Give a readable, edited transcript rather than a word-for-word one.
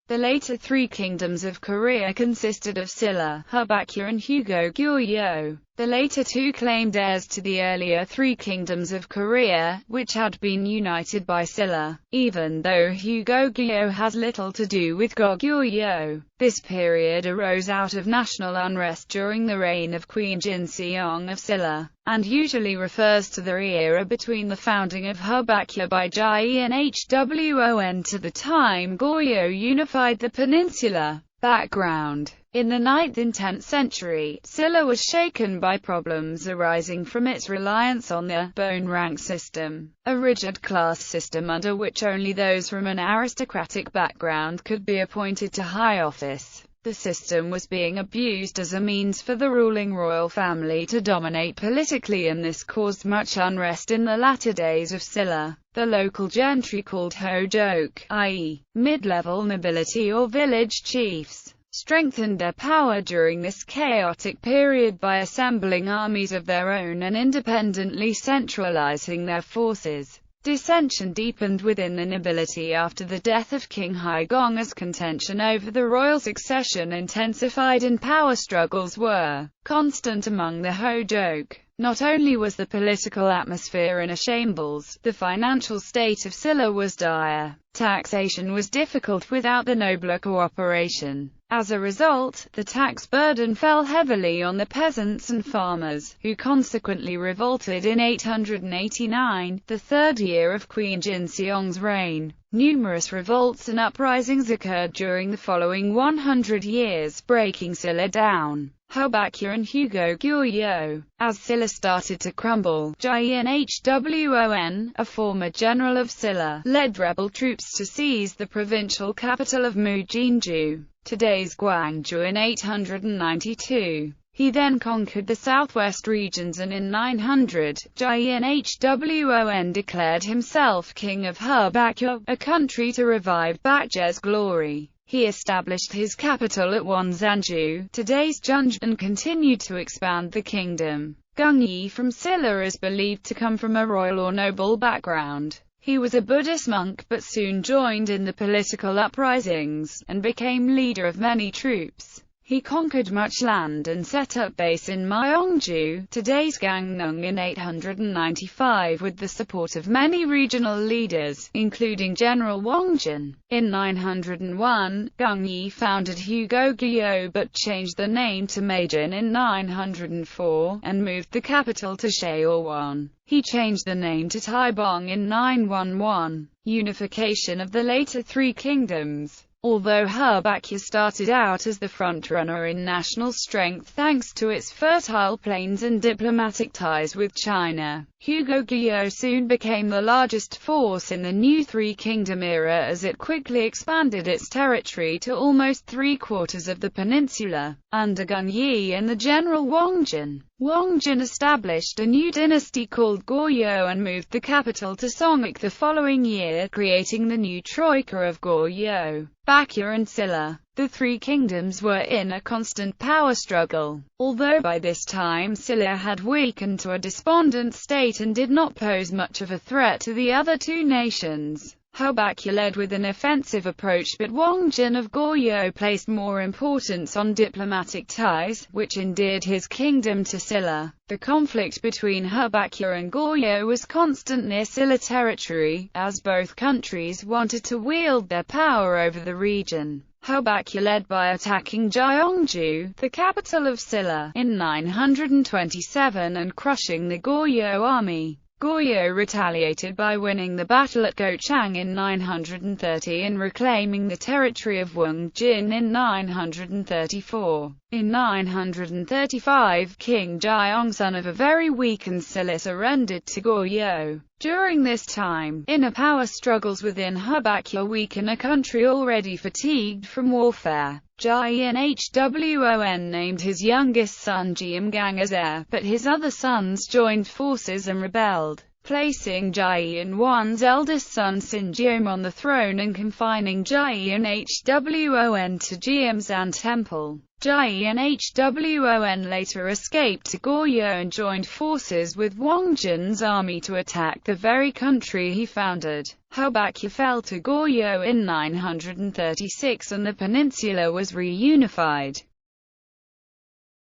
The later three kingdoms of Korea consisted of Silla, Habakya and Goryeo. The later two claimed heirs to the earlier three kingdoms of Korea, which had been united by Silla, even though Goryeo has little to do with Goryeo. This period arose out of national unrest during the reign of Queen Jinseong of Silla, and usually refers to the era between the founding of Habakya by Jinhwon to the time Goryeo unified the peninsula. Background: in the 9th and 10th century, Silla was shaken by problems arising from its reliance on the bone rank system, a rigid class system under which only those from an aristocratic background could be appointed to high office. The system was being abused as a means for the ruling royal family to dominate politically, and this caused much unrest in the latter days of Silla. The local gentry, called hojok, i.e., mid-level nobility or village chiefs, strengthened their power during this chaotic period by assembling armies of their own and independently centralizing their forces. Dissension deepened within the nobility after the death of King Haegong as contention over the royal succession intensified and power struggles were constant among the hojok. Not only was the political atmosphere in a shambles, the financial state of Silla was dire. Taxation was difficult without the nobler cooperation. As a result, the tax burden fell heavily on the peasants and farmers, who consequently revolted in 889, the third year of Queen Jinseong's reign. Numerous revolts and uprisings occurred during the following 100 years, breaking Silla down. Habakya and Goryeo. As Silla started to crumble, Jinhwon, a former general of Silla, led rebel troops to seize the provincial capital of Mujinju, today's Gwangju, in 892. He then conquered the southwest regions, and in 900, Jinhwon declared himself king of Habakya, a country to revive Bakje's glory. He established his capital at Wonsanju, today's Jeonju, and continued to expand the kingdom. Gungyi from Silla is believed to come from a royal or noble background. He was a Buddhist monk but soon joined in the political uprisings, and became leader of many troops. He conquered much land and set up base in Myeongju, today's Gangneung, in 895 with the support of many regional leaders, including General Wongjin. In 901, Gungyi founded Goryeo but changed the name to Maejin in 904, and moved the capital to Seowon. He changed the name to Taebong in 911. Unification of the later three kingdoms. Although Habakya started out as the frontrunner in national strength thanks to its fertile plains and diplomatic ties with China, Goryeo soon became the largest force in the new three-kingdom era as it quickly expanded its territory to almost three-quarters of the peninsula. Under Gungyi and the general Wongjin, Wongjin established a new dynasty called Goryeo and moved the capital to Songguk the following year, creating the new troika of Goryeo, Bakya and Silla. The three kingdoms were in a constant power struggle. Although by this time Silla had weakened to a despondent state and did not pose much of a threat to the other two nations, Habakya led with an offensive approach, but Wongjin of Goryeo placed more importance on diplomatic ties, which endeared his kingdom to Silla. The conflict between Habakya and Goryeo was constant near Silla territory, as both countries wanted to wield their power over the region. Habakya led by attacking Gyeongju, the capital of Silla, in 927 and crushing the Goryeo army. Goryeo retaliated by winning the battle at Gochang in 930 and reclaiming the territory of Wongjin in 934. In 935, King Jeong, son of a very weakened Silla, surrendered to Goryeo. During this time, inner power struggles within Habakya weaken a country already fatigued from warfare. Jinhwon named his youngest son Jeomgang as heir, but his other sons joined forces and rebelled. placing Jaiyin-Wan's eldest son Sinjiom on the throne and confining Jaiyin-Hwon to Geumsan Temple. Jaiyin-Hwon later escaped to Goryeo and joined forces with Wangjun's army to attack the very country he founded. Hwabakye fell to Goryeo in 936 and the peninsula was reunified.